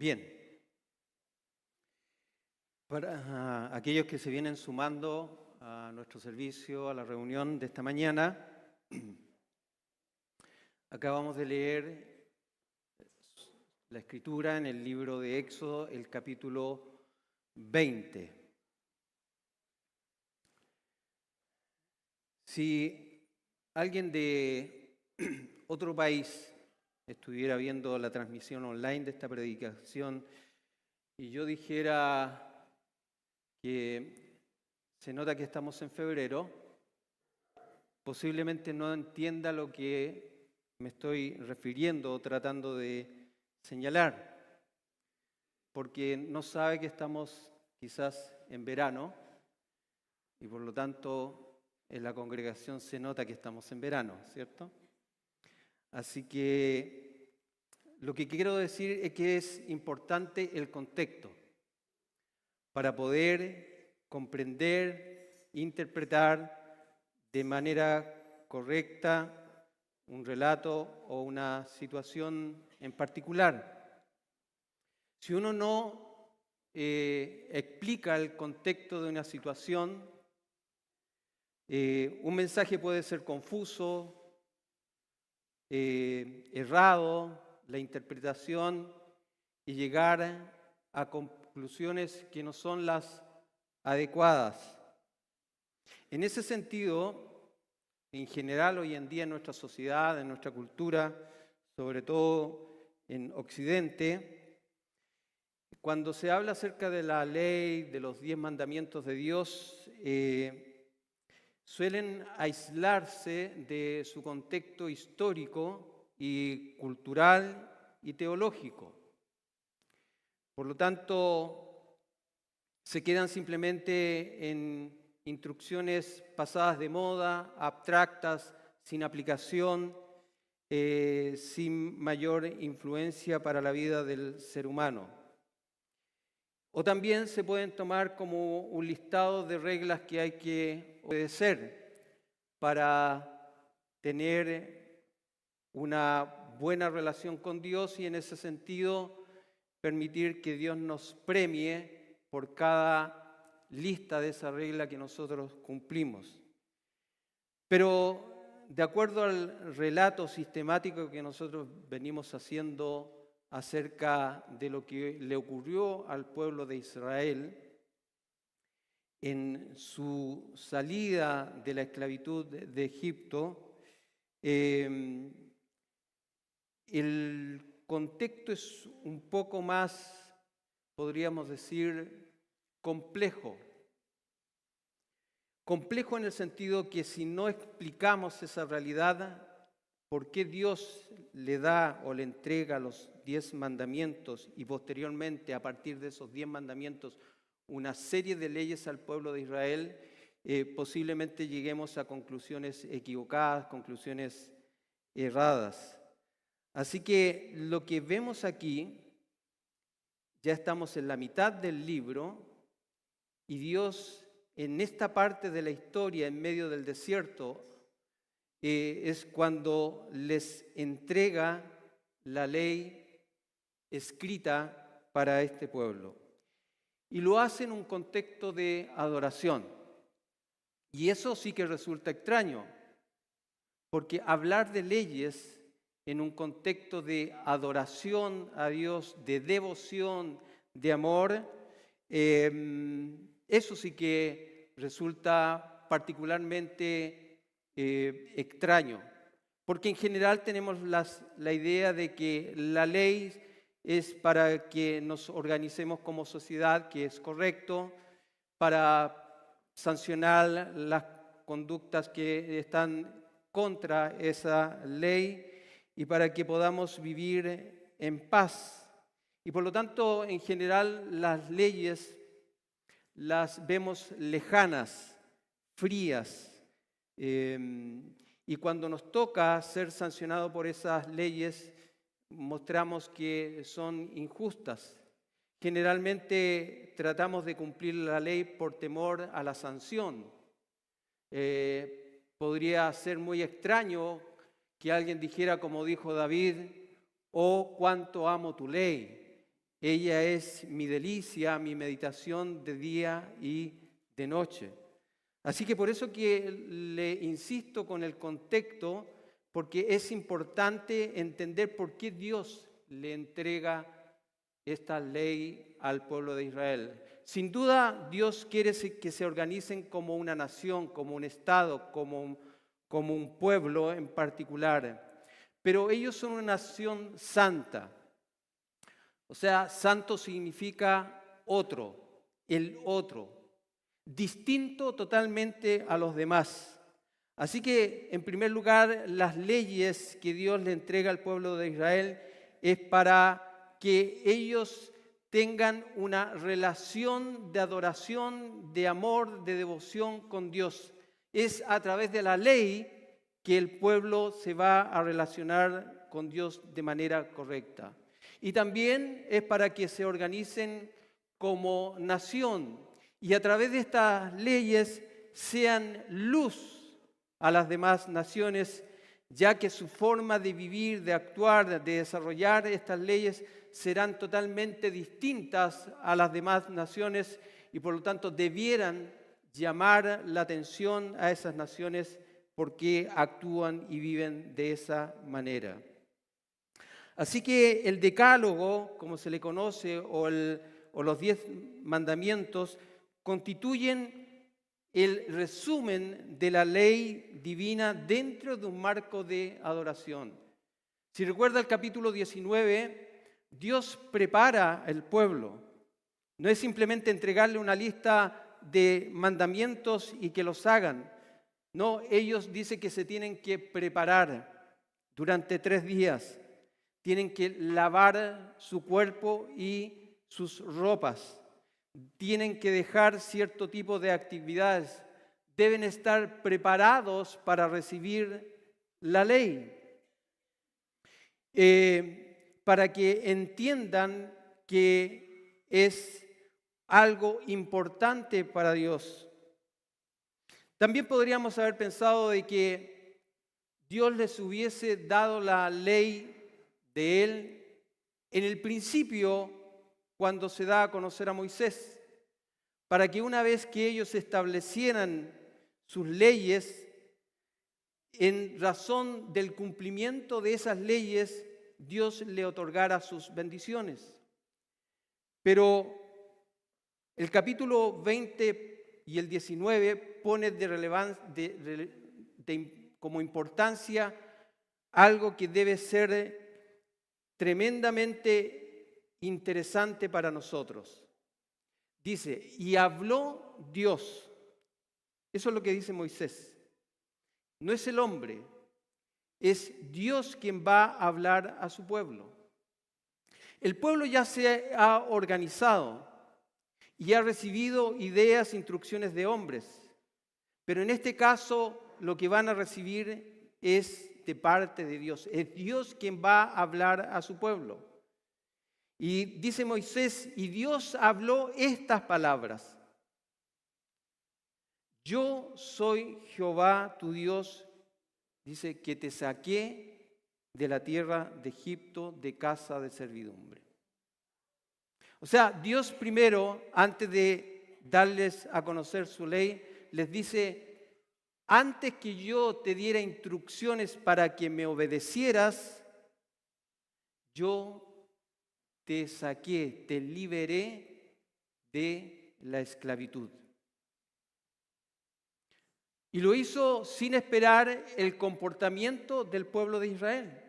Bien, para aquellos que se vienen sumando a nuestro servicio, a la reunión de esta mañana, acabamos de leer la escritura en el libro de Éxodo, el capítulo 20. Si alguien de otro país estuviera viendo la transmisión online de esta predicación y yo dijera que se nota que estamos en febrero, posiblemente no entienda lo que me estoy refiriendo o tratando de señalar, porque no sabe que estamos quizás en verano y por lo tanto en la congregación se nota que estamos en verano, ¿cierto? Así que lo que quiero decir es que es importante el contexto para poder comprender, interpretar de manera correcta un relato o una situación en particular. Si uno no explica el contexto de una situación, un mensaje puede ser confuso, errado, la interpretación y llegar a conclusiones que no son las adecuadas. En ese sentido, en general hoy en día en nuestra sociedad, en nuestra cultura, sobre todo en Occidente, cuando se habla acerca de la ley, de los 10 mandamientos de Dios, suelen aislarse de su contexto histórico y cultural y teológico. Por lo tanto, se quedan simplemente en instrucciones pasadas de moda, abstractas, sin aplicación, sin mayor influencia para la vida del ser humano. O también se pueden tomar como un listado de reglas que hay que obedecer para tener una buena relación con Dios y en ese sentido permitir que Dios nos premie por cada lista de esa regla que nosotros cumplimos. Pero de acuerdo al relato sistemático que nosotros venimos haciendo acerca de lo que le ocurrió al pueblo de Israel en su salida de la esclavitud de Egipto, el contexto es un poco más, podríamos decir, complejo. Complejo en el sentido que si no explicamos esa realidad, ¿por qué Dios le da o le entrega los 10 mandamientos y posteriormente a partir de esos 10 mandamientos una serie de leyes al pueblo de Israel? Posiblemente lleguemos a conclusiones equivocadas, conclusiones erradas. Así que lo que vemos aquí, ya estamos en la mitad del libro y Dios en esta parte de la historia, en medio del desierto, es cuando les entrega la ley escrita para este pueblo. Y lo hace en un contexto de adoración. Y eso sí que resulta extraño, porque hablar de leyes en un contexto de adoración a Dios, de devoción, de amor, eso sí que resulta particularmente extraño, porque en general tenemos la idea de que la ley es para que nos organicemos como sociedad, que es correcto, para sancionar las conductas que están contra esa ley y para que podamos vivir en paz. Y por lo tanto, en general, las leyes las vemos lejanas, frías, y cuando nos toca ser sancionados por esas leyes, mostramos que son injustas. Generalmente tratamos de cumplir la ley por temor a la sanción. Podría ser muy extraño que alguien dijera, como dijo David, oh, cuánto amo tu ley. Ella es mi delicia, mi meditación de día y de noche. Así que por eso que le insisto con el contexto, porque es importante entender por qué Dios le entrega esta ley al pueblo de Israel. Sin duda, Dios quiere que se organicen como una nación, como un estado, como un pueblo en particular. Pero ellos son una nación santa. O sea, santo significa otro, el otro, distinto totalmente a los demás. Así que, en primer lugar, las leyes que Dios le entrega al pueblo de Israel es para que ellos tengan una relación de adoración, de amor, de devoción con Dios. Es a través de la ley que el pueblo se va a relacionar con Dios de manera correcta. Y también es para que se organicen como nación y a través de estas leyes sean luz a las demás naciones, ya que su forma de vivir, de actuar, de desarrollar estas leyes serán totalmente distintas a las demás naciones y por lo tanto debieran llamar la atención a esas naciones porque actúan y viven de esa manera. Así que el decálogo, como se le conoce, o los 10 mandamientos, constituyen el resumen de la ley divina dentro de un marco de adoración. Si recuerda el capítulo 19, Dios prepara al pueblo. No es simplemente entregarle una lista de mandamientos y que los hagan. No, ellos dicen que se tienen que preparar durante 3 días. Tienen que lavar su cuerpo y sus ropas. Tienen que dejar cierto tipo de actividades. Deben estar preparados para recibir la ley. Para que entiendan que es algo importante para Dios. También podríamos haber pensado de que Dios les hubiese dado la ley de Él en el principio cuando se da a conocer a Moisés, para que una vez que ellos establecieran sus leyes, en razón del cumplimiento de esas leyes, Dios le otorgara sus bendiciones. Pero el capítulo 20 y el 19 pone como importancia algo que debe ser tremendamente interesante para nosotros. Dice, y habló Dios. Eso es lo que dice Moisés. No es el hombre, es Dios quien va a hablar a su pueblo. El pueblo ya se ha organizado y ha recibido ideas, instrucciones de hombres. Pero en este caso lo que van a recibir es de parte de Dios. Es Dios quien va a hablar a su pueblo. Y dice Moisés, y Dios habló estas palabras. Yo soy Jehová tu Dios, dice, que te saqué de la tierra de Egipto, de casa de servidumbre. O sea, Dios primero, antes de darles a conocer su ley, les dice, antes que yo te diera instrucciones para que me obedecieras, yo te saqué, te liberé de la esclavitud. Y lo hizo sin esperar el comportamiento del pueblo de Israel,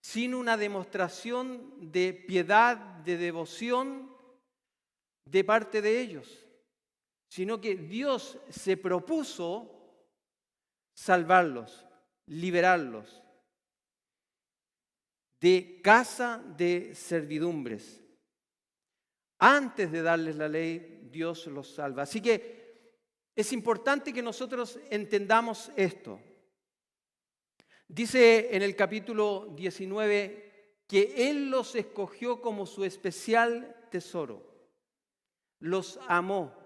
sin una demostración de piedad, de devoción de parte de ellos, sino que Dios se propuso salvarlos, liberarlos de casa de servidumbres. Antes de darles la ley, Dios los salva. Así que es importante que nosotros entendamos esto. Dice en el capítulo 19 que Él los escogió como su especial tesoro. Los amó.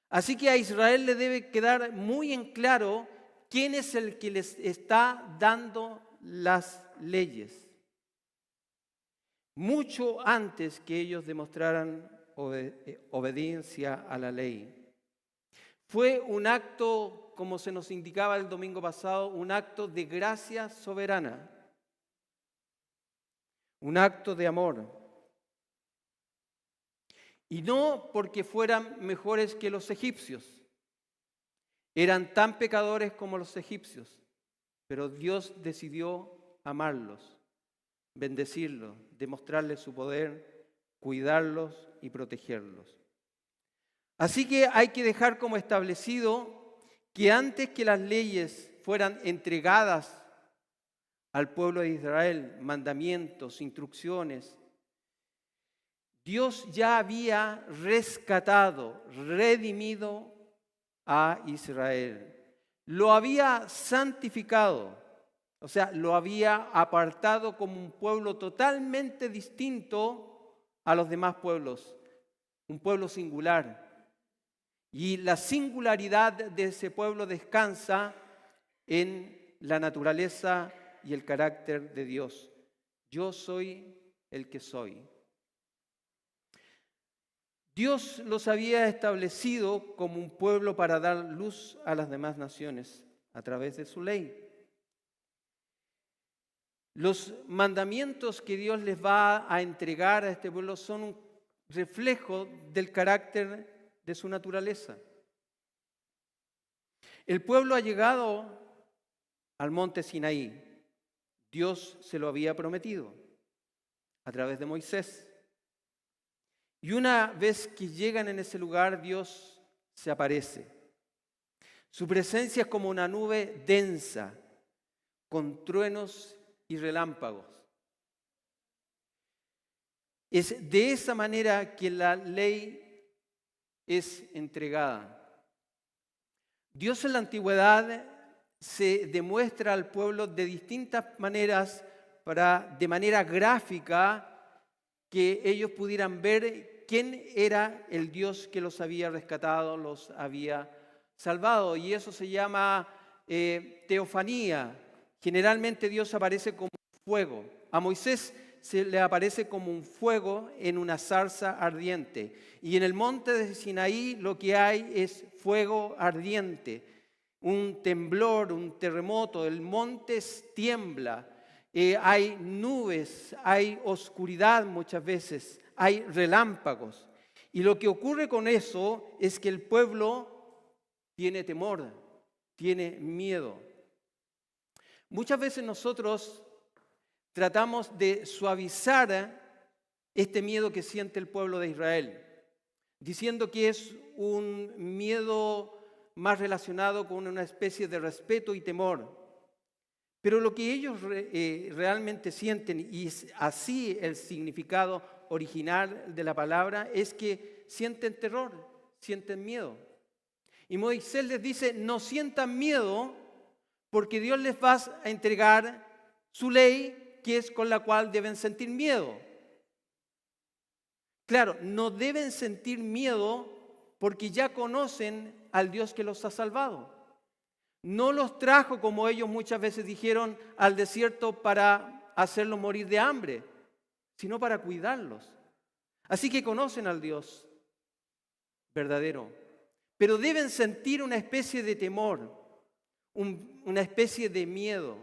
Así que a Israel le debe quedar muy en claro quién es el que les está dando las leyes. mucho antes que ellos demostraran obediencia a la ley. Fue un acto, como se nos indicaba el domingo pasado, un acto de gracia soberana, un acto de amor. Y no porque fueran mejores que los egipcios, eran tan pecadores como los egipcios, pero Dios decidió amarlos, bendecirlos, demostrarles su poder, cuidarlos y protegerlos. Así que hay que dejar como establecido que antes que las leyes fueran entregadas al pueblo de Israel, mandamientos, instrucciones, Dios ya había rescatado, redimido a Israel. Lo había santificado, o sea, lo había apartado como un pueblo totalmente distinto a los demás pueblos, un pueblo singular. Y la singularidad de ese pueblo descansa en la naturaleza y el carácter de Dios. Yo soy el que soy. Dios los había establecido como un pueblo para dar luz a las demás naciones a través de su ley. Los mandamientos que Dios les va a entregar a este pueblo son un reflejo del carácter de su naturaleza. El pueblo ha llegado al monte Sinaí. Dios se lo había prometido a través de Moisés. Y una vez que llegan en ese lugar, Dios se aparece. Su presencia es como una nube densa, con truenos y relámpagos. Es de esa manera que la ley es entregada. Dios en la antigüedad se demuestra al pueblo de distintas maneras de manera gráfica, que ellos pudieran ver quién era el Dios que los había rescatado, los había salvado. Y eso se llama teofanía. Generalmente Dios aparece como fuego. A Moisés se le aparece como un fuego en una zarza ardiente. Y en el monte de Sinaí lo que hay es fuego ardiente, un temblor, un terremoto, el monte tiembla, hay nubes, hay oscuridad muchas veces, hay relámpagos. Y lo que ocurre con eso es que el pueblo tiene temor, tiene miedo. Muchas veces nosotros tratamos de suavizar este miedo que siente el pueblo de Israel, diciendo que es un miedo más relacionado con una especie de respeto y temor. Pero lo que ellos realmente sienten, y es así el significado original de la palabra, es que sienten terror, sienten miedo. Y Moisés les dice, no sientan miedo, porque Dios les va a entregar su ley, que es con la cual deben sentir miedo. Claro, no deben sentir miedo porque ya conocen al Dios que los ha salvado. No los trajo, como ellos muchas veces dijeron, al desierto para hacerlos morir de hambre, sino para cuidarlos. Así que conocen al Dios verdadero, pero deben sentir una especie de temor, una especie de miedo,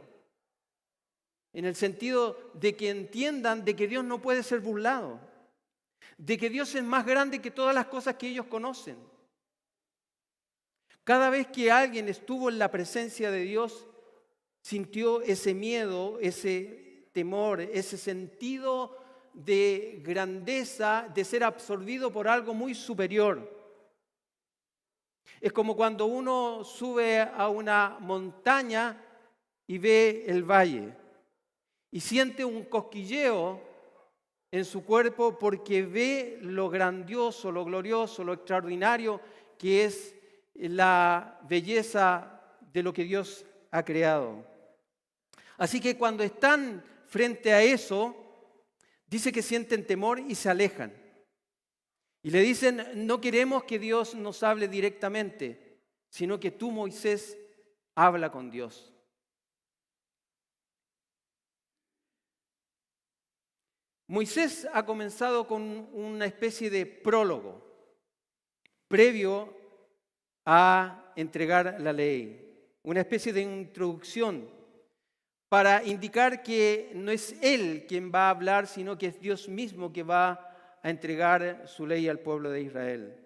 en el sentido de que entiendan de que Dios no puede ser burlado, de que Dios es más grande que todas las cosas que ellos conocen. Cada vez que alguien estuvo en la presencia de Dios, sintió ese miedo, ese temor, ese sentido de grandeza, de ser absorbido por algo muy superior. Es como cuando uno sube a una montaña y ve el valle y siente un cosquilleo en su cuerpo porque ve lo grandioso, lo glorioso, lo extraordinario que es la belleza de lo que Dios ha creado. Así que cuando están frente a eso, dice que sienten temor y se alejan. Y le dicen, no queremos que Dios nos hable directamente, sino que tú, Moisés, habla con Dios. Moisés ha comenzado con una especie de prólogo previo a entregar la ley, una especie de introducción para indicar que no es él quien va a hablar, sino que es Dios mismo que va a entregar su ley al pueblo de Israel.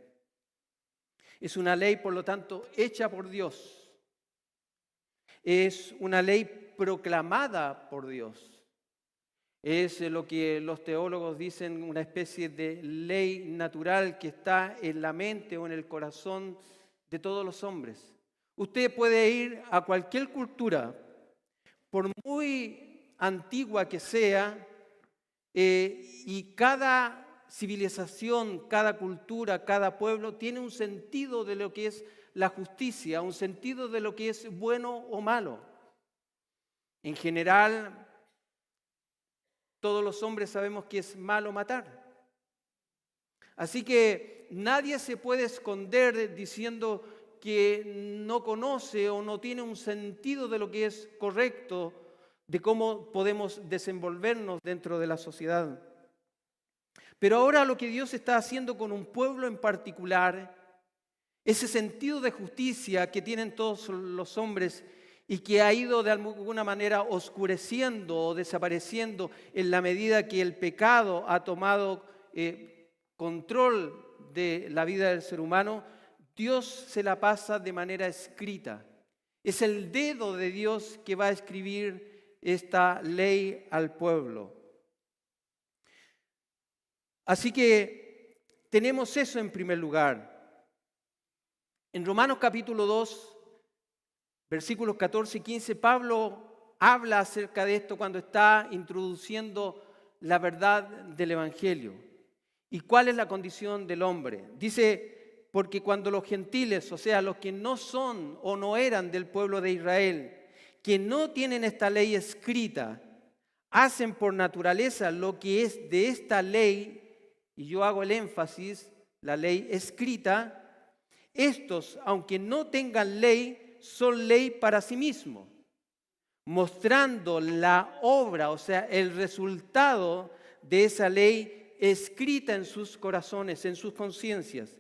Es una ley, por lo tanto, hecha por Dios. Es una ley proclamada por Dios. Es lo que los teólogos dicen una especie de ley natural que está en la mente o en el corazón de todos los hombres. Usted puede ir a cualquier cultura, por muy antigua que sea, y cada civilización, cada cultura, cada pueblo tiene un sentido de lo que es la justicia, un sentido de lo que es bueno o malo. En general, todos los hombres sabemos que es malo matar. Así que nadie se puede esconder diciendo que no conoce o no tiene un sentido de lo que es correcto, de cómo podemos desenvolvernos dentro de la sociedad. Pero ahora lo que Dios está haciendo con un pueblo en particular, ese sentido de justicia que tienen todos los hombres y que ha ido de alguna manera oscureciendo o desapareciendo en la medida que el pecado ha tomado control de la vida del ser humano, Dios se la pasa de manera escrita. Es el dedo de Dios que va a escribir esta ley al pueblo. Así que tenemos eso en primer lugar. En Romanos capítulo 2, versículos 14 y 15, Pablo habla acerca de esto cuando está introduciendo la verdad del Evangelio. ¿Y cuál es la condición del hombre? Dice, porque cuando los gentiles, o sea, los que no son o no eran del pueblo de Israel, que no tienen esta ley escrita, hacen por naturaleza lo que es de esta ley, y yo hago el énfasis, la ley escrita, estos, aunque no tengan ley, son ley para sí mismos, mostrando la obra, o sea, el resultado de esa ley escrita en sus corazones, en sus conciencias,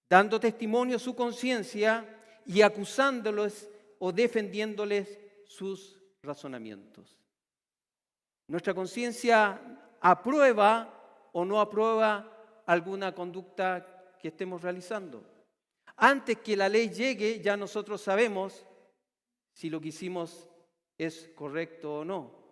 dando testimonio a su conciencia y acusándolos o defendiéndoles sus razonamientos. Nuestra conciencia aprueba o no aprueba alguna conducta que estemos realizando. Antes que la ley llegue, ya nosotros sabemos si lo que hicimos es correcto o no.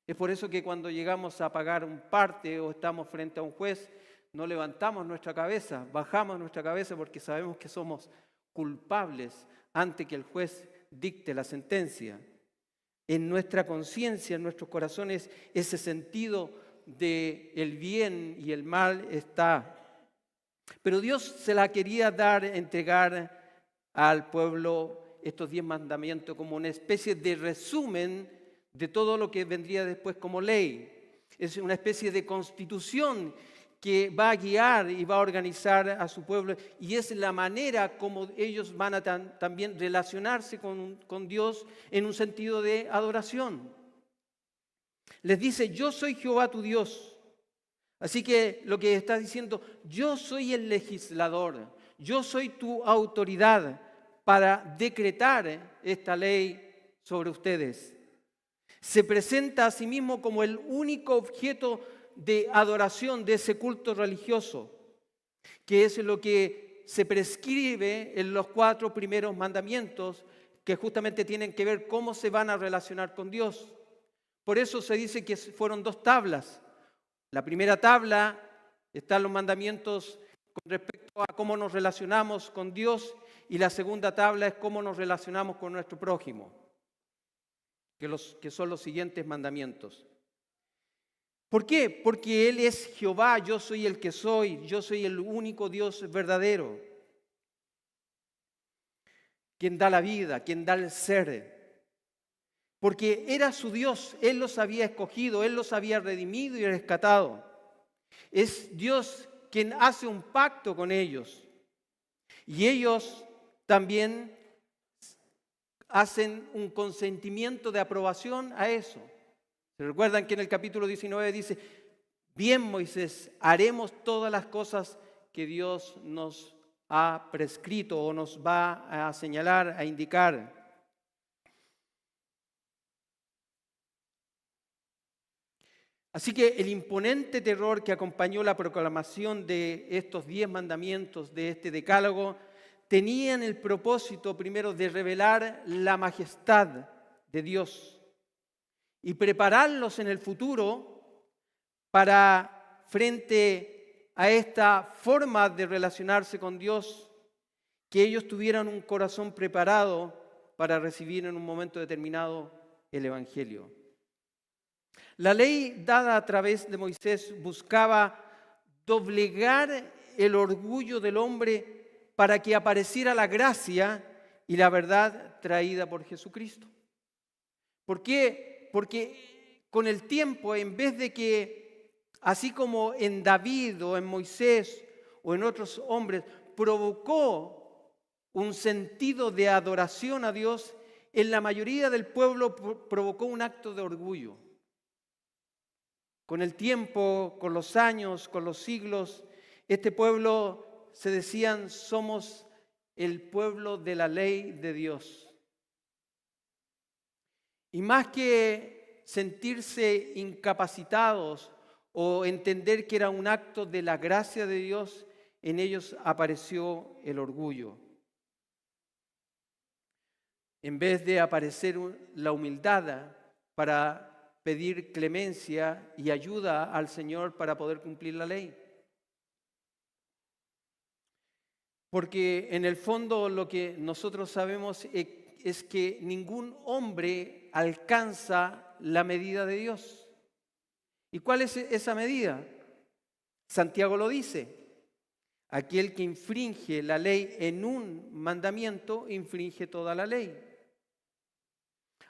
Es por eso que cuando llegamos a pagar un parte o estamos frente a un juez, no levantamos nuestra cabeza, bajamos nuestra cabeza porque sabemos que somos culpables antes que el juez dicte la sentencia. En nuestra conciencia, en nuestros corazones, ese sentido de el bien y el mal está. Pero Dios se la quería entregar al pueblo estos 10 mandamientos como una especie de resumen de todo lo que vendría después como ley. Es una especie de constitución que va a guiar y va a organizar a su pueblo y es la manera como ellos van a también relacionarse con Dios en un sentido de adoración. Les dice, yo soy Jehová tu Dios. Así que lo que está diciendo, yo soy el legislador, yo soy tu autoridad para decretar esta ley sobre ustedes. Se presenta a sí mismo como el único objeto de adoración de ese culto religioso, que es lo que se prescribe en los 4 primeros mandamientos, que justamente tienen que ver cómo se van a relacionar con Dios. Por eso se dice que fueron 2 tablas. La primera tabla están los mandamientos con respecto a cómo nos relacionamos con Dios y la segunda tabla es cómo nos relacionamos con nuestro prójimo, que son los siguientes mandamientos. ¿Por qué? Porque Él es Jehová, yo soy el que soy, yo soy el único Dios verdadero, quien da la vida, quien da el ser. Porque era su Dios, Él los había escogido, Él los había redimido y rescatado. Es Dios quien hace un pacto con ellos. Y ellos también hacen un consentimiento de aprobación a eso. ¿Se recuerdan que en el capítulo 19 dice, bien Moisés, haremos todas las cosas que Dios nos ha prescrito o nos va a señalar, a indicar. Así que el imponente terror que acompañó la proclamación de estos 10 mandamientos, de este decálogo, tenían el propósito primero de revelar la majestad de Dios y prepararlos en el futuro para, frente a esta forma de relacionarse con Dios, que ellos tuvieran un corazón preparado para recibir en un momento determinado el Evangelio. La ley dada a través de Moisés buscaba doblegar el orgullo del hombre para que apareciera la gracia y la verdad traída por Jesucristo. ¿Por qué? Porque con el tiempo, en vez de que, así como en David o en Moisés o en otros hombres, provocó un sentido de adoración a Dios, en la mayoría del pueblo provocó un acto de orgullo. Con el tiempo, con los años, con los siglos, este pueblo se decían, somos el pueblo de la ley de Dios. Y más que sentirse incapacitados o entender que era un acto de la gracia de Dios, en ellos apareció el orgullo. En vez de aparecer la humildad para pedir clemencia y ayuda al Señor para poder cumplir la ley. Porque en el fondo lo que nosotros sabemos es que ningún hombre alcanza la medida de Dios. ¿Y cuál es esa medida? Santiago lo dice. Aquel que infringe la ley en un mandamiento, infringe toda la ley.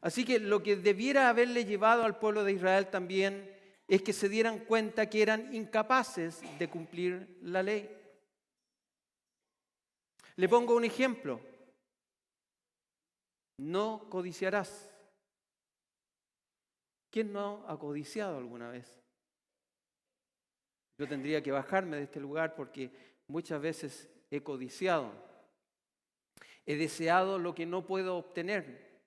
Así que lo que debiera haberle llevado al pueblo de Israel también es que se dieran cuenta que eran incapaces de cumplir la ley. Le pongo un ejemplo. No codiciarás. ¿Quién no ha codiciado alguna vez? Yo tendría que bajarme de este lugar porque muchas veces he codiciado. He deseado lo que no puedo obtener.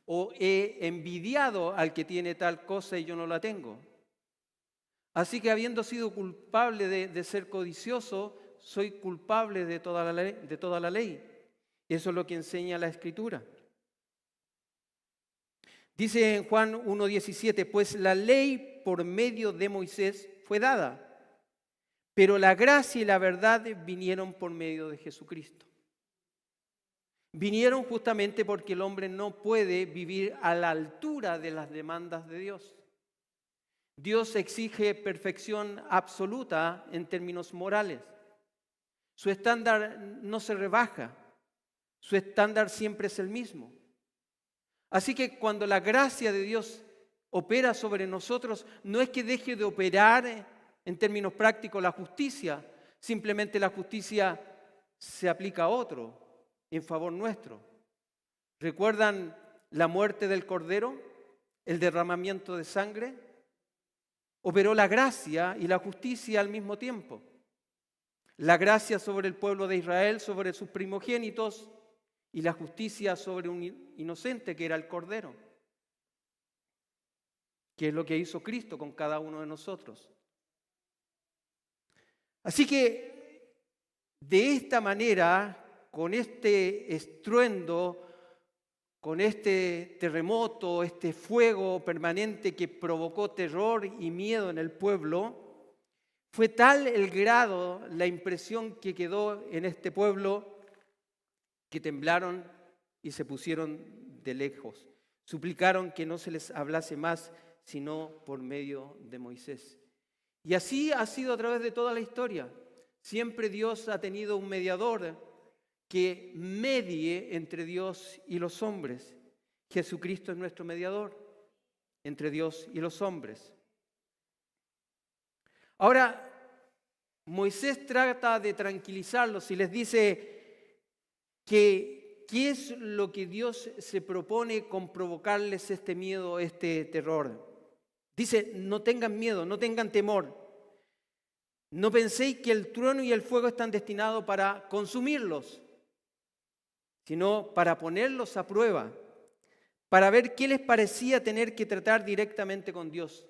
O he envidiado al que tiene tal cosa y yo no la tengo. Así que habiendo sido culpable de ser codicioso, soy culpable de toda la ley. Eso es lo que enseña la Escritura. Dice en Juan 1:17, pues la ley por medio de Moisés fue dada, pero la gracia y la verdad vinieron por medio de Jesucristo. Vinieron justamente porque el hombre no puede vivir a la altura de las demandas de Dios. Dios exige perfección absoluta en términos morales. Su estándar no se rebaja. Su estándar siempre es el mismo. Así que cuando la gracia de Dios opera sobre nosotros, no es que deje de operar en términos prácticos la justicia. Simplemente la justicia se aplica a otro en favor nuestro. ¿Recuerdan la muerte del Cordero? ¿El derramamiento de sangre? Operó la gracia y la justicia al mismo tiempo. La gracia sobre el pueblo de Israel, sobre sus primogénitos, y la justicia sobre un inocente que era el Cordero. Que es lo que hizo Cristo con cada uno de nosotros. Así que, de esta manera, con este estruendo, con este terremoto, este fuego permanente que provocó terror y miedo en el pueblo, fue tal el grado, la impresión que quedó en este pueblo, que temblaron y se pusieron de lejos. Suplicaron que no se les hablase más, sino por medio de Moisés. Y así ha sido a través de toda la historia. Siempre Dios ha tenido un mediador que medie entre Dios y los hombres. Jesucristo es nuestro mediador entre Dios y los hombres. Ahora, Moisés trata de tranquilizarlos y les dice que ¿qué es lo que Dios se propone con provocarles este miedo, este terror? Dice, no tengan miedo, no tengan temor. No penséis que el trueno y el fuego están destinados para consumirlos, sino para ponerlos a prueba, para ver qué les parecía tener que tratar directamente con Dios,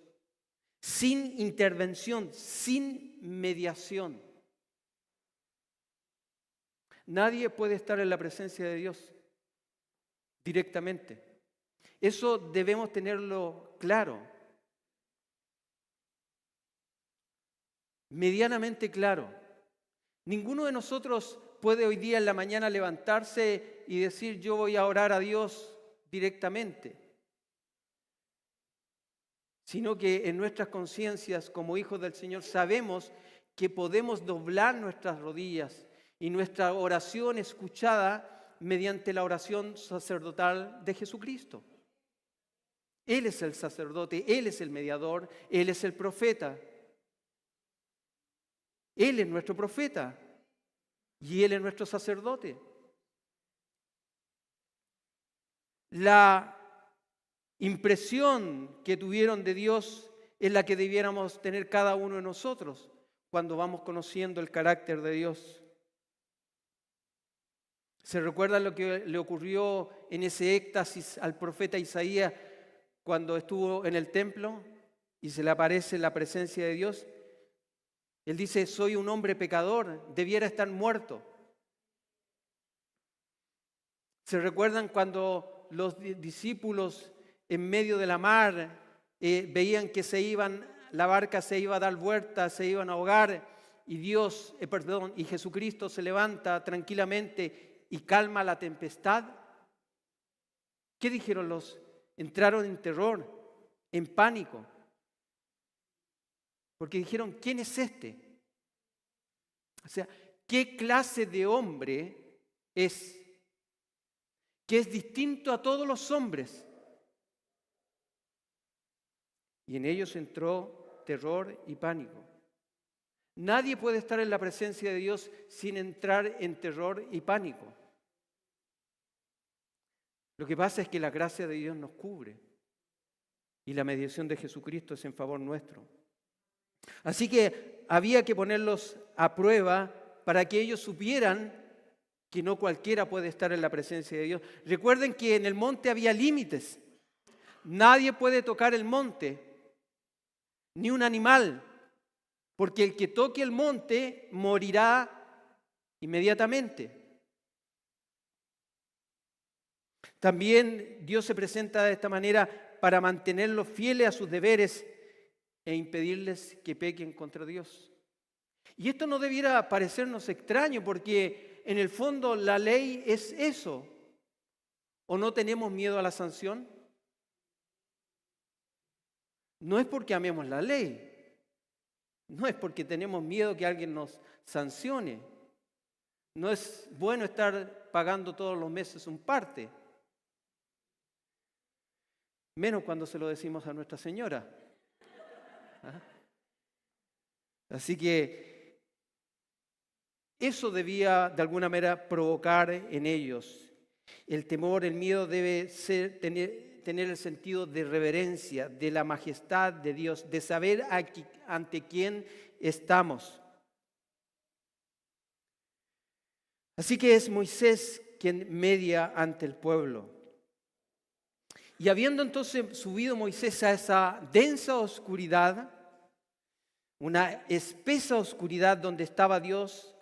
sin intervención, sin mediación. Nadie puede estar en la presencia de Dios directamente. Eso debemos tenerlo claro, medianamente claro. Ninguno de nosotros puede hoy día en la mañana levantarse y decir yo voy a orar a Dios directamente, sino que en nuestras conciencias como hijos del Señor sabemos que podemos doblar nuestras rodillas y nuestra oración escuchada mediante la oración sacerdotal de Jesucristo. Él es el sacerdote, Él es el mediador, Él es el profeta. Él es nuestro profeta y Él es nuestro sacerdote. La impresión que tuvieron de Dios es la que debiéramos tener cada uno de nosotros cuando vamos conociendo el carácter de Dios. ¿Se recuerdan lo que le ocurrió en ese éxtasis al profeta Isaías cuando estuvo en el templo y se le aparece la presencia de Dios? Él dice, soy un hombre pecador, debiera estar muerto. ¿Se recuerdan cuando los discípulos en medio de la mar veían que la barca se iba a dar vuelta, se iban a ahogar y y Jesucristo se levanta tranquilamente y calma la tempestad? ¿Qué dijeron entraron en terror, en pánico? Porque dijeron, ¿quién es este? O sea, ¿qué clase de hombre es? Que es distinto a todos los hombres. Y en ellos entró terror y pánico. Nadie puede estar en la presencia de Dios sin entrar en terror y pánico. Lo que pasa es que la gracia de Dios nos cubre y la mediación de Jesucristo es en favor nuestro. Así que había que ponerlos a prueba para que ellos supieran que no cualquiera puede estar en la presencia de Dios. Recuerden que en el monte había límites. Nadie puede tocar el monte, ni un animal, porque el que toque el monte morirá inmediatamente. También Dios se presenta de esta manera para mantenerlos fieles a sus deberes e impedirles que pequen contra Dios. Y esto no debiera parecernos extraño porque en el fondo la ley es eso. ¿O no tenemos miedo a la sanción? No es porque amemos la ley. No es porque tenemos miedo que alguien nos sancione. No es bueno estar pagando todos los meses un parte. Menos cuando se lo decimos a Nuestra Señora. ¿Ah? Así que eso debía de alguna manera provocar en ellos. El temor, el miedo debe tener el sentido de reverencia, de la majestad de Dios, de saber ante quién estamos. Así que es Moisés quien media ante el pueblo. Y habiendo entonces subido Moisés a esa densa oscuridad, una espesa oscuridad donde estaba Dios,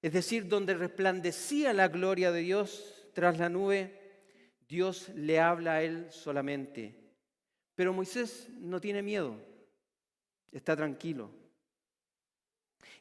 es decir, donde resplandecía la gloria de Dios tras la nube, Dios le habla a él solamente. Pero Moisés no tiene miedo, está tranquilo.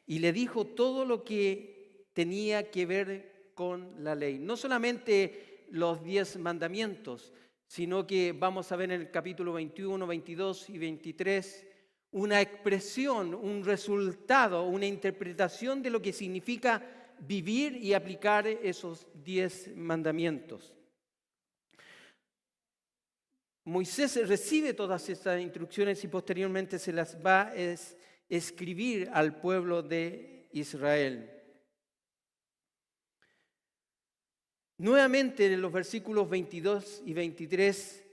Y le dijo todo lo que tenía que ver con la ley. No solamente los 10 mandamientos, sino que vamos a ver en el capítulo 21, 22 y 23 una expresión, un resultado, una interpretación de lo que significa vivir y aplicar esos 10 mandamientos. Moisés recibe todas estas instrucciones y posteriormente se las va a escribir al pueblo de Israel. Nuevamente en los versículos 22 y 23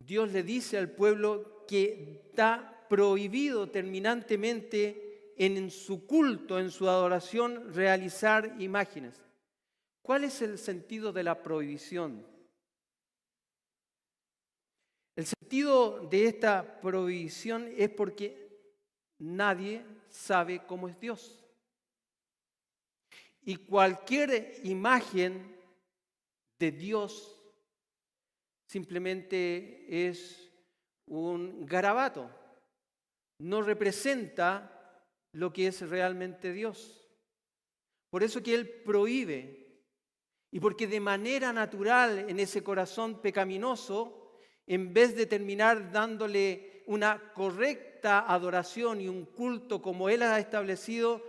Dios le dice al pueblo que está prohibido terminantemente en su culto, en su adoración, realizar imágenes. ¿Cuál es el sentido de la prohibición? El sentido de esta prohibición es porque nadie sabe cómo es Dios. Y cualquier imagen de Dios simplemente es un garabato. No representa lo que es realmente Dios. Por eso que Él prohíbe. Y porque de manera natural en ese corazón pecaminoso, en vez de terminar dándole una correcta adoración y un culto como Él ha establecido,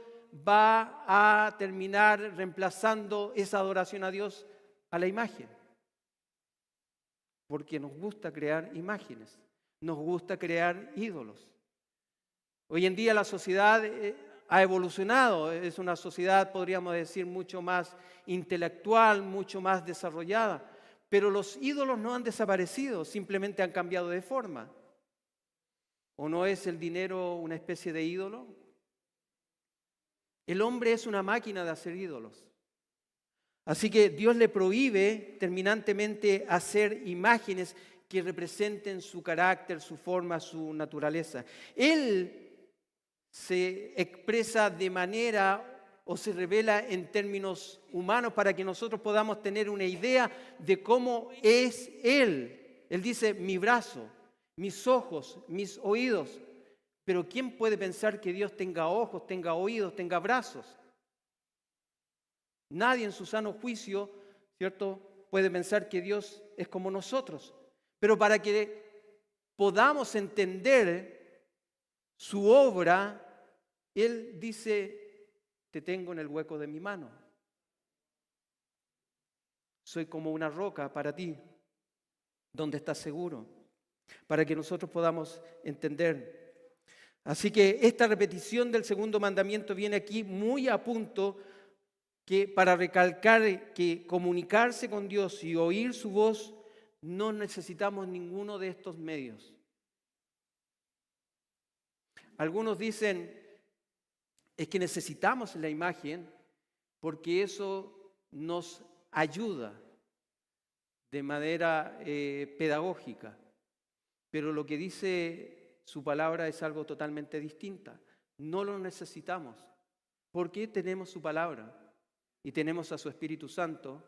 va a terminar reemplazando esa adoración a Dios a la imagen. Porque nos gusta crear imágenes, nos gusta crear ídolos. Hoy en día la sociedad ha evolucionado, es una sociedad, podríamos decir, mucho más intelectual, mucho más desarrollada, pero los ídolos no han desaparecido, simplemente han cambiado de forma. ¿O no es el dinero una especie de ídolo? El hombre es una máquina de hacer ídolos. Así que Dios le prohíbe terminantemente hacer imágenes que representen su carácter, su forma, su naturaleza. Él se expresa de manera o se revela en términos humanos para que nosotros podamos tener una idea de cómo es Él. Él dice, mi brazo, mis ojos, mis oídos. Pero ¿quién puede pensar que Dios tenga ojos, tenga oídos, tenga brazos? Nadie en su sano juicio, ¿cierto?, puede pensar que Dios es como nosotros. Pero para que podamos entender su obra, Él dice, te tengo en el hueco de mi mano. Soy como una roca para ti, donde estás seguro, para que nosotros podamos entender. Así que esta repetición del segundo mandamiento viene aquí muy a punto que para recalcar que comunicarse con Dios y oír su voz no necesitamos ninguno de estos medios. Algunos dicen, es que necesitamos la imagen porque eso nos ayuda de manera pedagógica. Pero lo que dice su palabra es algo totalmente distinto. No lo necesitamos porque tenemos su palabra y tenemos a su Espíritu Santo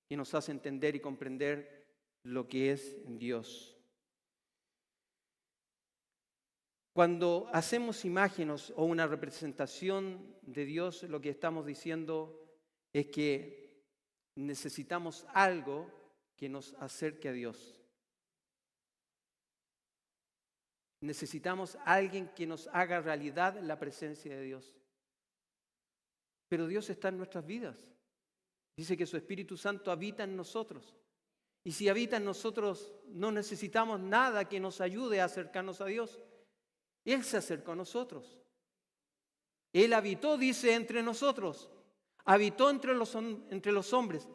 que nos hace entender y comprender lo que es Dios. Cuando hacemos imágenes o una representación de Dios, lo que estamos diciendo es que necesitamos algo que nos acerque a Dios. Necesitamos a alguien que nos haga realidad la presencia de Dios. Pero Dios está en nuestras vidas. Dice que su Espíritu Santo habita en nosotros. Y si habita en nosotros, no necesitamos nada que nos ayude a acercarnos a Dios. Él se acercó a nosotros. Él habitó, dice, entre nosotros. Habitó entre los hombres.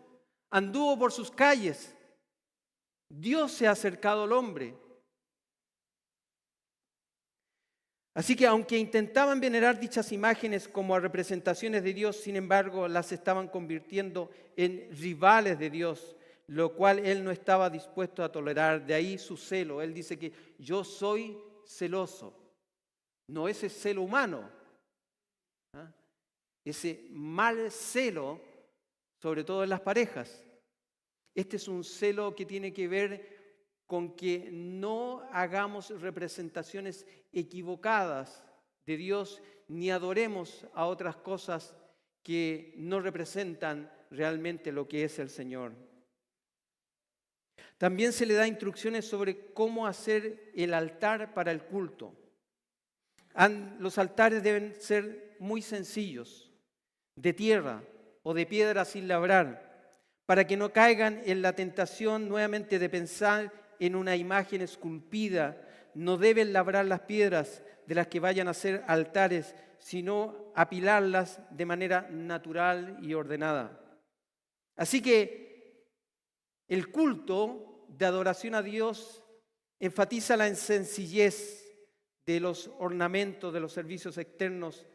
Anduvo por sus calles. Dios se ha acercado al hombre. Así que aunque intentaban venerar dichas imágenes como a representaciones de Dios, sin embargo, las estaban convirtiendo en rivales de Dios, lo cual Él no estaba dispuesto a tolerar. De ahí su celo. Él dice que yo soy celoso. No ese celo humano, ese mal celo, sobre todo en las parejas. Este es un celo que tiene que ver con que no hagamos representaciones equivocadas de Dios ni adoremos a otras cosas que no representan realmente lo que es el Señor. También se le da instrucciones sobre cómo hacer el altar para el culto. Los altares deben ser muy sencillos, de tierra o de piedra sin labrar, para que no caigan en la tentación nuevamente de pensar en una imagen esculpida. No deben labrar las piedras de las que vayan a ser altares, sino apilarlas de manera natural y ordenada. Así que el culto de adoración a Dios enfatiza la sencillez de los ornamentos, de los servicios externos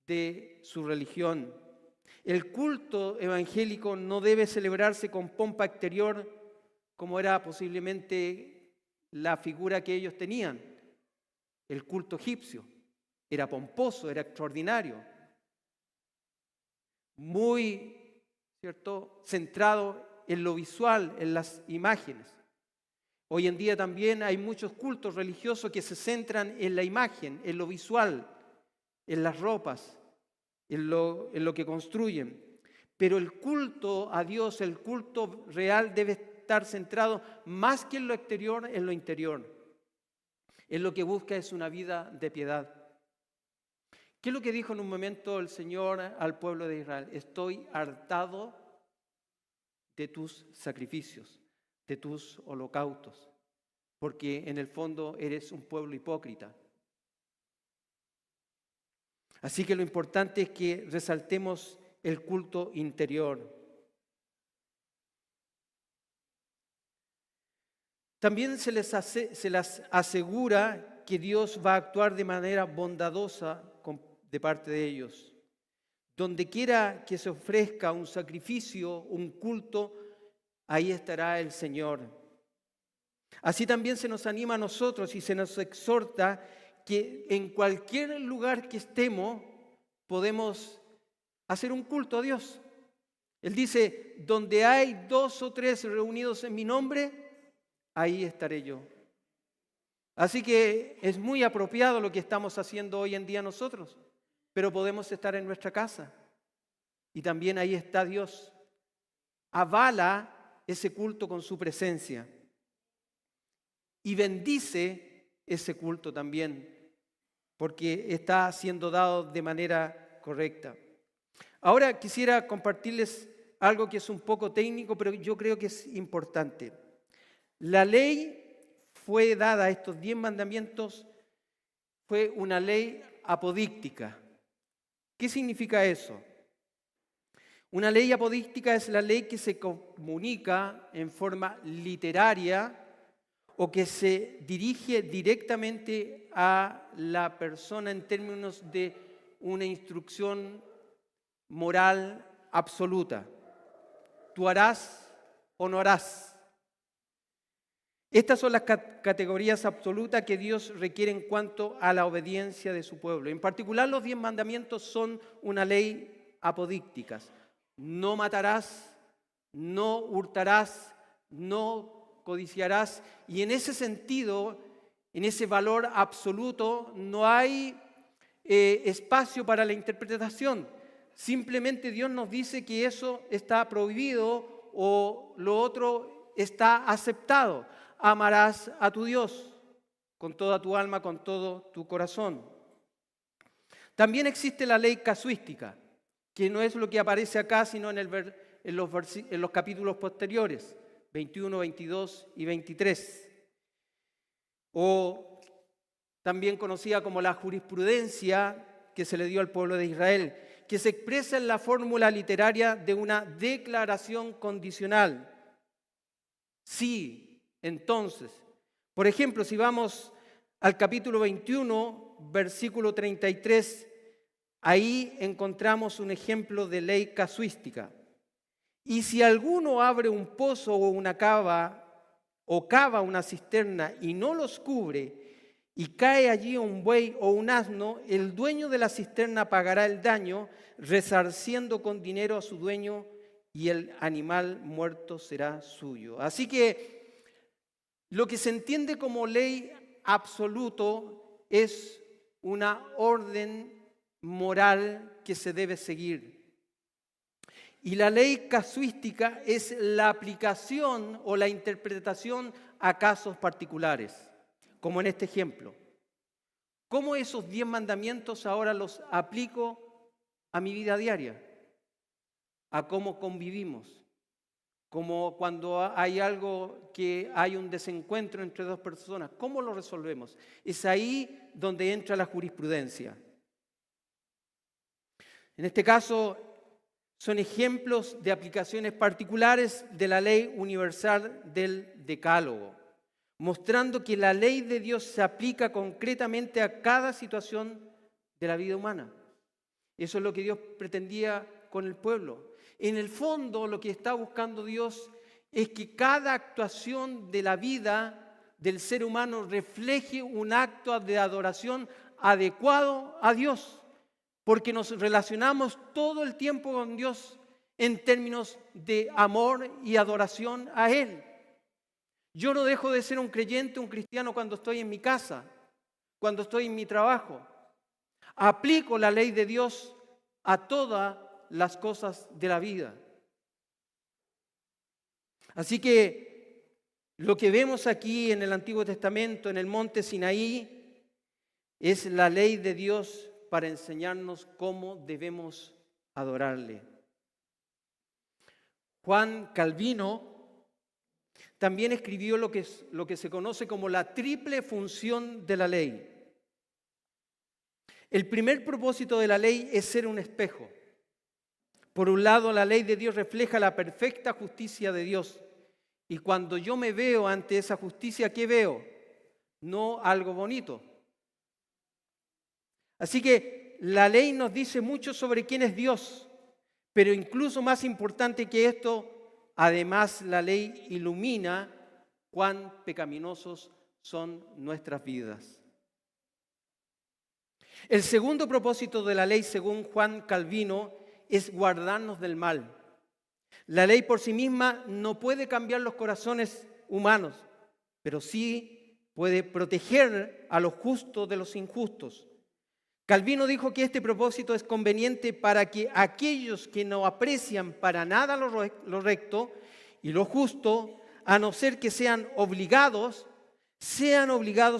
de su religión. El culto evangélico no debe celebrarse con pompa exterior, como era posiblemente la figura que ellos tenían. El culto egipcio era pomposo, era extraordinario, muy, ¿cierto?, centrado en lo visual, en las imágenes. Hoy en día también hay muchos cultos religiosos que se centran en la imagen, en lo visual, en las ropas, en lo que construyen. Pero el culto a Dios, el culto real debe estar centrado más que en lo exterior, en lo interior. En lo que busca es una vida de piedad. ¿Qué es lo que dijo en un momento el Señor al pueblo de Israel? Estoy hartado de tus sacrificios, de tus holocaustos, porque en el fondo eres un pueblo hipócrita. Así que lo importante es que resaltemos el culto interior. También se les asegura que Dios va a actuar de manera bondadosa de parte de ellos. Donde quiera que se ofrezca un sacrificio, un culto, ahí estará el Señor. Así también se nos anima a nosotros y se nos exhorta que en cualquier lugar que estemos podemos hacer un culto a Dios. Él dice, donde hay 2 o 3 reunidos en mi nombre, ahí estaré yo. Así que es muy apropiado lo que estamos haciendo hoy en día nosotros, pero podemos estar en nuestra casa y también ahí está Dios. Avala ese culto con su presencia y bendice ese culto también, porque está siendo dado de manera correcta. Ahora quisiera compartirles algo que es un poco técnico, pero yo creo que es importante. La ley fue dada, estos 10 mandamientos, fue una ley apodíctica. ¿Qué significa eso? Una ley apodíctica es la ley que se comunica en forma literaria o que se dirige directamente a la persona en términos de una instrucción moral absoluta. Tú harás o no harás. Estas son las categorías absolutas que Dios requiere en cuanto a la obediencia de su pueblo. En particular, los 10 mandamientos son una ley apodíctica. No matarás, no hurtarás, no codiciarás. Y en ese sentido, en ese valor absoluto, no hay espacio para la interpretación. Simplemente Dios nos dice que eso está prohibido o lo otro está aceptado. Amarás a tu Dios con toda tu alma, con todo tu corazón. También existe la ley casuística, que no es lo que aparece acá, sino en los capítulos posteriores, 21, 22 y 23. O también conocida como la jurisprudencia que se le dio al pueblo de Israel, que se expresa en la fórmula literaria de una declaración condicional. Sí. Entonces, por ejemplo, si vamos al capítulo 21, versículo 33, ahí encontramos un ejemplo de ley casuística. Y si alguno abre un pozo o una cava o cava una cisterna y no los cubre y cae allí un buey o un asno, el dueño de la cisterna pagará el daño, resarciendo con dinero a su dueño y el animal muerto será suyo. Así que lo que se entiende como ley absoluto es una orden moral que se debe seguir. Y la ley casuística es la aplicación o la interpretación a casos particulares, como en este ejemplo. ¿Cómo esos 10 mandamientos ahora los aplico a mi vida diaria? A cómo convivimos. Como cuando hay algo que hay un desencuentro entre 2 personas, ¿cómo lo resolvemos? Es ahí donde entra la jurisprudencia. En este caso, son ejemplos de aplicaciones particulares de la ley universal del Decálogo. mostrando que la ley de Dios se aplica concretamente a cada situación de la vida humana. Eso es lo que Dios pretendía con el pueblo. En el fondo, lo que está buscando Dios es que cada actuación de la vida del ser humano refleje un acto de adoración adecuado a Dios, porque nos relacionamos todo el tiempo con Dios en términos de amor y adoración a Él. Yo no dejo de ser un creyente, un cristiano cuando estoy en mi casa, cuando estoy en mi trabajo. Aplico la ley de Dios a todas las cosas de la vida. Así que lo que vemos aquí en el Antiguo Testamento, en el monte Sinaí, es la ley de Dios para enseñarnos cómo debemos adorarle. Juan Calvino también escribió lo que se conoce como la triple función de la ley. El primer propósito de la ley es ser un espejo. Por un lado, la ley de Dios refleja la perfecta justicia de Dios. Y cuando yo me veo ante esa justicia, ¿qué veo? No algo bonito. Así que la ley nos dice mucho sobre quién es Dios, pero incluso más importante que esto, además la ley ilumina cuán pecaminosos son nuestras vidas. El segundo propósito de la ley, según Juan Calvino, es guardarnos del mal. La ley por sí misma no puede cambiar los corazones humanos, pero sí puede proteger a los justos de los injustos. Calvino dijo que este propósito es conveniente para que aquellos que no aprecian para nada lo recto y lo justo, a no ser que sean obligados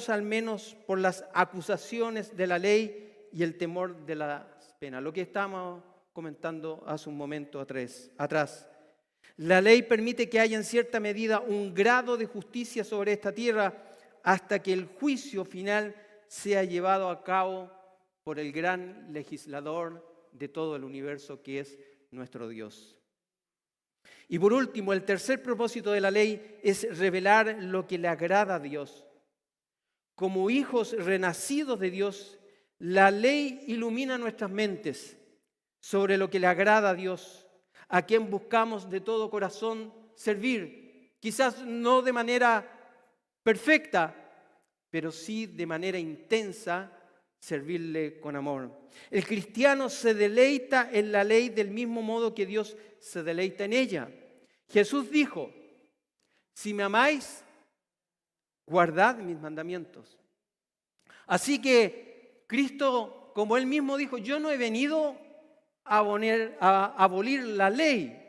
al menos por las acusaciones de la ley y el temor de las penas. Lo que estábamos comentando hace un momento atrás. La ley permite que haya en cierta medida un grado de justicia sobre esta tierra hasta que el juicio final sea llevado a cabo por el gran legislador de todo el universo que es nuestro Dios. Y por último, el tercer propósito de la ley es revelar lo que le agrada a Dios. Como hijos renacidos de Dios, la ley ilumina nuestras mentes sobre lo que le agrada a Dios, a quien buscamos de todo corazón servir. Quizás no de manera perfecta, pero sí de manera intensa, servirle con amor. El cristiano se deleita en la ley del mismo modo que Dios se deleita en ella. Jesús dijo: si me amáis, guardad mis mandamientos. Así que Cristo, como Él mismo dijo, yo no he venido a abolir la ley,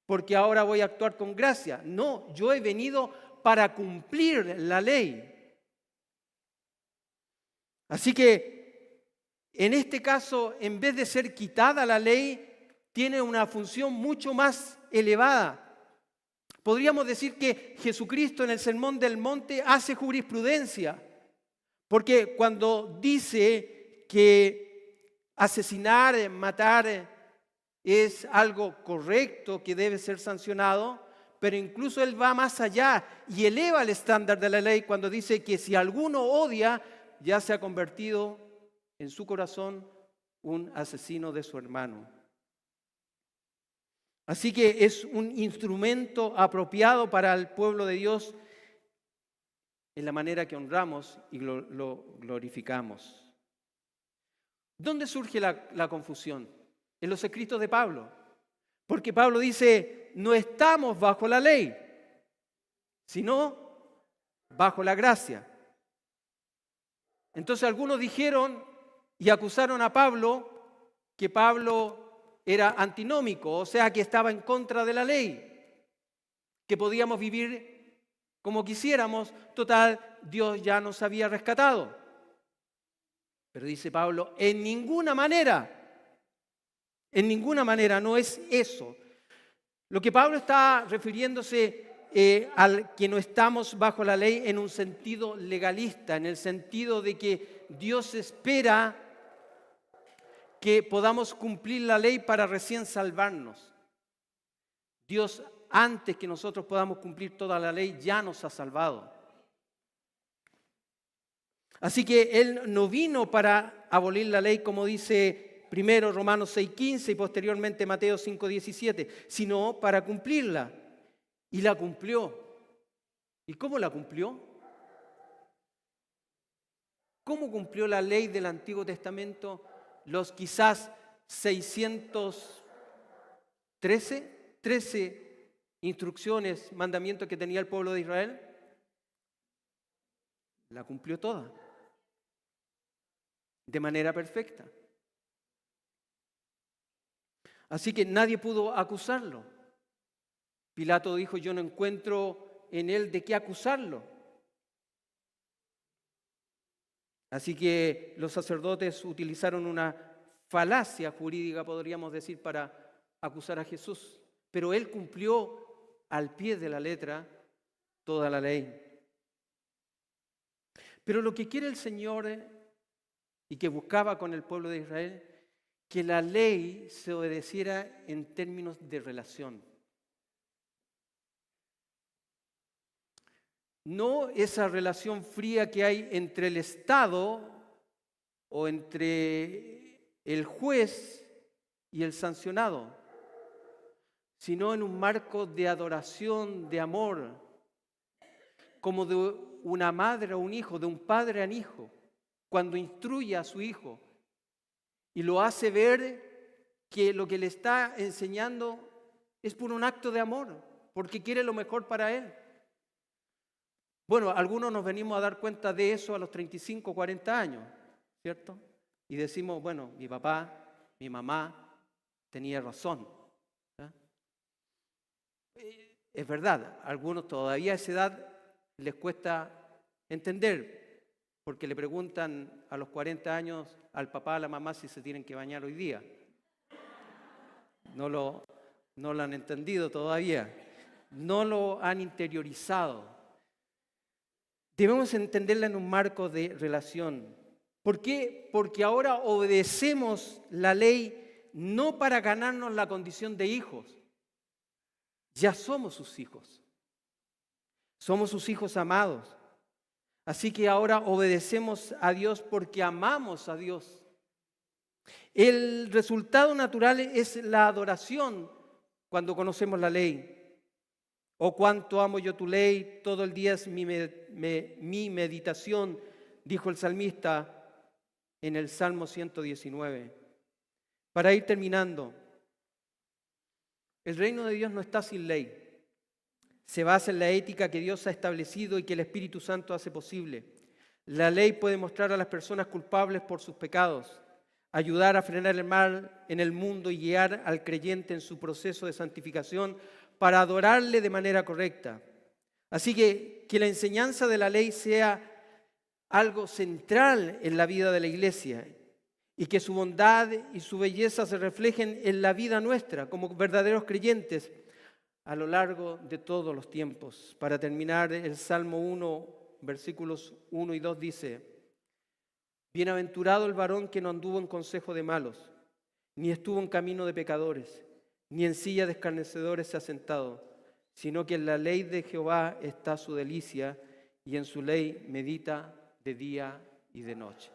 porque ahora voy a actuar con gracia. No, yo he venido para cumplir la ley. Así que, en este caso, en vez de ser quitada la ley, tiene una función mucho más elevada. Podríamos decir que Jesucristo en el Sermón del Monte hace jurisprudencia, porque cuando dice que asesinar, matar es algo correcto que debe ser sancionado, pero incluso Él va más allá y eleva el estándar de la ley cuando dice que si alguno odia, ya se ha convertido en su corazón un asesino de su hermano. Así que es un instrumento apropiado para el pueblo de Dios en la manera que honramos y lo glorificamos. ¿Dónde surge la confusión? En los escritos de Pablo. Porque Pablo dice, no estamos bajo la ley, sino bajo la gracia. Entonces algunos dijeron y acusaron a Pablo que Pablo era antinómico, o sea que estaba en contra de la ley, que podíamos vivir como quisiéramos, total, Dios ya nos había rescatado. Pero dice Pablo, en ninguna manera, no es eso. Lo que Pablo está refiriéndose al que no estamos bajo la ley en un sentido legalista, en el sentido de que Dios espera que podamos cumplir la ley para recién salvarnos. Dios, antes que nosotros podamos cumplir toda la ley, ya nos ha salvado. Así que Él no vino para abolir la ley, como dice primero Romanos 6:15 y posteriormente Mateo 5:17, sino para cumplirla. Y la cumplió. ¿Y cómo la cumplió? ¿Cómo cumplió la ley del Antiguo Testamento los quizás 13 instrucciones, mandamientos que tenía el pueblo de Israel? La cumplió toda, de manera perfecta. Así que nadie pudo acusarlo. Pilato dijo: yo no encuentro en él de qué acusarlo. Así que los sacerdotes utilizaron una falacia jurídica, podríamos decir, para acusar a Jesús. Pero él cumplió al pie de la letra toda la ley. Pero lo que quiere el Señor y que buscaba con el pueblo de Israel, que la ley se obedeciera en términos de relación. No esa relación fría que hay entre el Estado o entre el juez y el sancionado, sino en un marco de adoración, de amor, como de una madre a un hijo, de un padre a un hijo, cuando instruye a su hijo y lo hace ver que lo que le está enseñando es por un acto de amor, porque quiere lo mejor para él. Bueno, algunos nos venimos a dar cuenta de eso a los 35, 40 años, ¿cierto? Y decimos, bueno, mi papá, mi mamá tenía razón. ¿Sí? Es verdad, a algunos todavía a esa edad les cuesta entender, porque le preguntan a los 40 años al papá, a la mamá si se tienen que bañar hoy día. No lo han entendido todavía, no lo han interiorizado. Debemos entenderla en un marco de relación. ¿Por qué? Porque ahora obedecemos la ley no para ganarnos la condición de hijos. Ya somos sus hijos. Somos sus hijos amados. Así que ahora obedecemos a Dios porque amamos a Dios. El resultado natural es la adoración cuando conocemos la ley. Oh, cuánto amo yo tu ley, todo el día es mi meditación, dijo el salmista en el Salmo 119. Para ir terminando, el reino de Dios no está sin ley. Se basa en la ética que Dios ha establecido y que el Espíritu Santo hace posible. La ley puede mostrar a las personas culpables por sus pecados, ayudar a frenar el mal en el mundo y guiar al creyente en su proceso de santificación para adorarle de manera correcta. Así que la enseñanza de la ley sea algo central en la vida de la iglesia y que su bondad y su belleza se reflejen en la vida nuestra como verdaderos creyentes a lo largo de todos los tiempos. Para terminar, el Salmo 1, versículos 1 y 2 dice: bienaventurado el varón que no anduvo en consejo de malos, ni estuvo en camino de pecadores, ni en silla de escarnecedores se ha sentado, sino que en la ley de Jehová está su delicia, y en su ley medita de día y de noche.